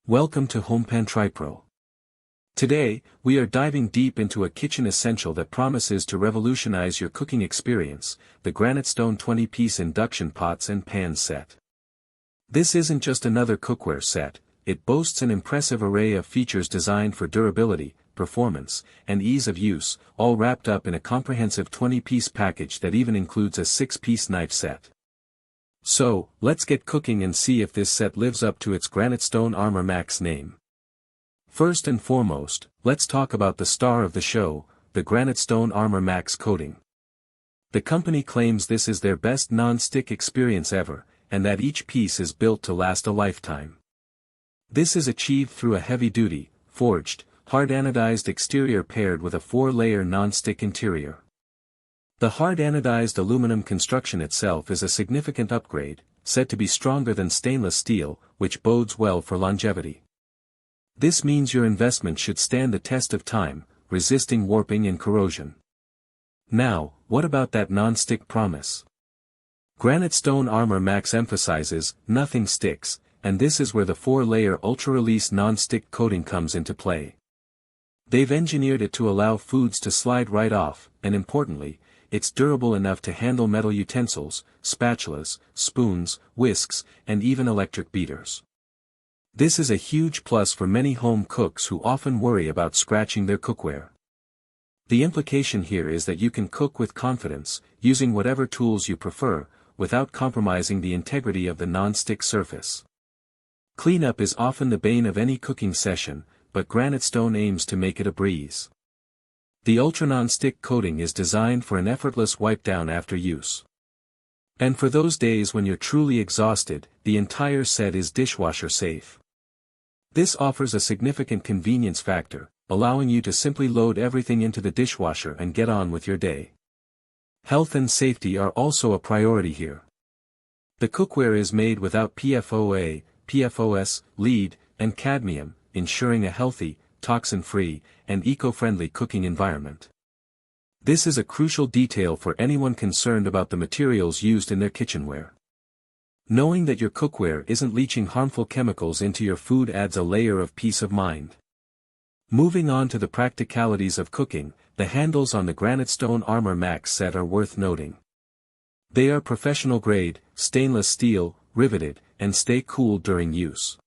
Welcome to HomePan TriPro. Today, we are diving deep into a kitchen essential that promises to revolutionize your cooking experience, the Granitestone 20-piece induction pots and pans set. This isn't just another cookware set, it boasts an impressive array of features designed for durability, performance, and ease of use, all wrapped up in a comprehensive 20-piece package that even includes a 6-piece knife set. So, let's get cooking and see if this set lives up to its Granitestone Armor Max name. First and foremost, let's talk about the star of the show, the Granitestone Armor Max coating. The company claims this is their best non-stick experience ever, and that each piece is built to last a lifetime. This is achieved through a heavy-duty, forged, hard-anodized exterior paired with a 4-layer non-stick interior. The hard-anodized aluminum construction itself is a significant upgrade, said to be stronger than stainless steel, which bodes well for longevity. This means your investment should stand the test of time, resisting warping and corrosion. Now, what about that non-stick promise? Granitestone Armor Max emphasizes, nothing sticks, and this is where the 4-layer ultra-release non-stick coating comes into play. They've engineered it to allow foods to slide right off, and importantly, it's durable enough to handle metal utensils, spatulas, spoons, whisks, and even electric beaters. This is a huge plus for many home cooks who often worry about scratching their cookware. The implication here is that you can cook with confidence, using whatever tools you prefer, without compromising the integrity of the non-stick surface. Cleanup is often the bane of any cooking session, but Granitestone aims to make it a breeze. The ultra non-stick coating is designed for an effortless wipe down after use. And for those days when you're truly exhausted, the entire set is dishwasher safe. This offers a significant convenience factor, allowing you to simply load everything into the dishwasher and get on with your day. Health and safety are also a priority here. The cookware is made without PFOA, PFOS, lead, and cadmium, ensuring a healthy, toxin-free, and eco-friendly cooking environment. This is a crucial detail for anyone concerned about the materials used in their kitchenware. Knowing that your cookware isn't leaching harmful chemicals into your food adds a layer of peace of mind. Moving on to the practicalities of cooking, the handles on the Granitestone Armor Max set are worth noting. They are professional-grade, stainless steel, riveted, and stay cool during use.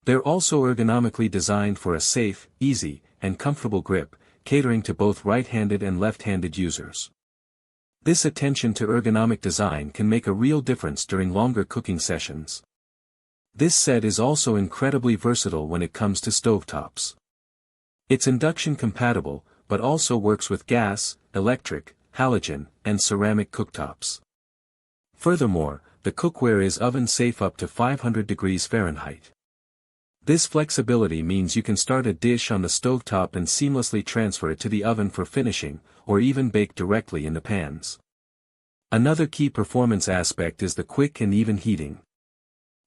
They're also ergonomically designed for a safe, easy, and comfortable grip, catering to both right-handed and left-handed users. This attention to ergonomic design can make a real difference during longer cooking sessions. This set is also incredibly versatile when it comes to stovetops. It's induction compatible, but also works with gas, electric, halogen, and ceramic cooktops. Furthermore, the cookware is oven safe up to 500 degrees Fahrenheit. This flexibility means you can start a dish on the stovetop and seamlessly transfer it to the oven for finishing, or even bake directly in the pans. Another key performance aspect is the quick and even heating.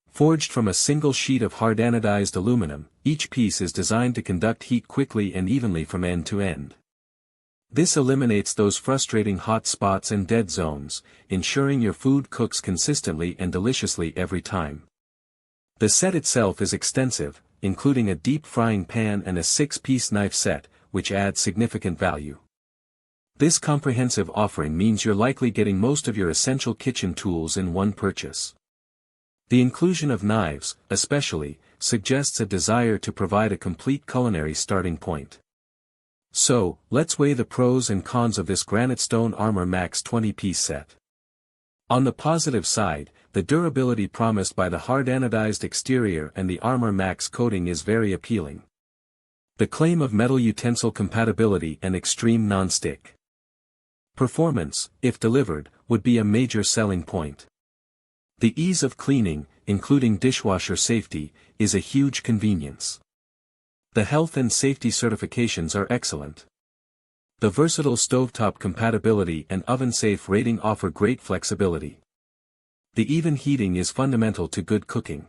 Forged from a single sheet of hard-anodized aluminum, each piece is designed to conduct heat quickly and evenly from end to end. This eliminates those frustrating hot spots and dead zones, ensuring your food cooks consistently and deliciously every time. The set itself is extensive, including a deep frying pan and a 6-piece knife set, which adds significant value. This comprehensive offering means you're likely getting most of your essential kitchen tools in one purchase. The inclusion of knives, especially, suggests a desire to provide a complete culinary starting point. So, let's weigh the pros and cons of this Granitestone Armor Max 20-piece set. On the positive side, the durability promised by the hard-anodized exterior and the Armor Max coating is very appealing. The claim of metal utensil compatibility and extreme non-stick performance, if delivered, would be a major selling point. The ease of cleaning, including dishwasher safety, is a huge convenience. The health and safety certifications are excellent. The versatile stovetop compatibility and oven-safe rating offer great flexibility. The even heating is fundamental to good cooking.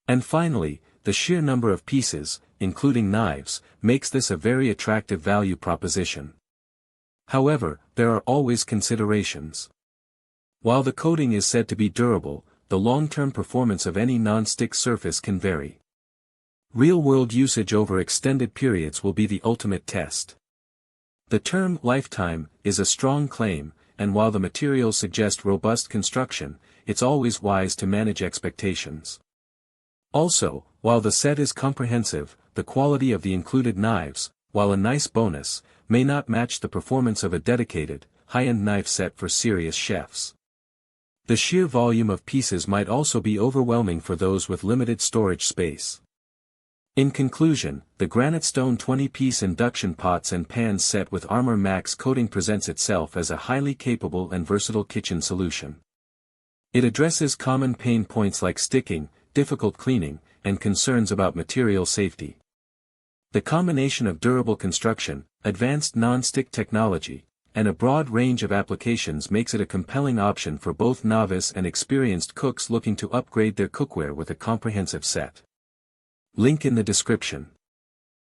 And finally, the sheer number of pieces, including knives, makes this a very attractive value proposition. However, there are always considerations. While the coating is said to be durable, the long-term performance of any non-stick surface can vary. Real-world usage over extended periods will be the ultimate test. The term lifetime is a strong claim, and while the materials suggest robust construction, it's always wise to manage expectations. Also, while the set is comprehensive, the quality of the included knives, while a nice bonus, may not match the performance of a dedicated, high-end knife set for serious chefs. The sheer volume of pieces might also be overwhelming for those with limited storage space. In conclusion, the Granitestone 20-piece induction pots and pans set with Armor Max coating presents itself as a highly capable and versatile kitchen solution. It addresses common pain points like sticking, difficult cleaning, and concerns about material safety. The combination of durable construction, advanced non-stick technology, and a broad range of applications makes it a compelling option for both novice and experienced cooks looking to upgrade their cookware with a comprehensive set. Link in the description.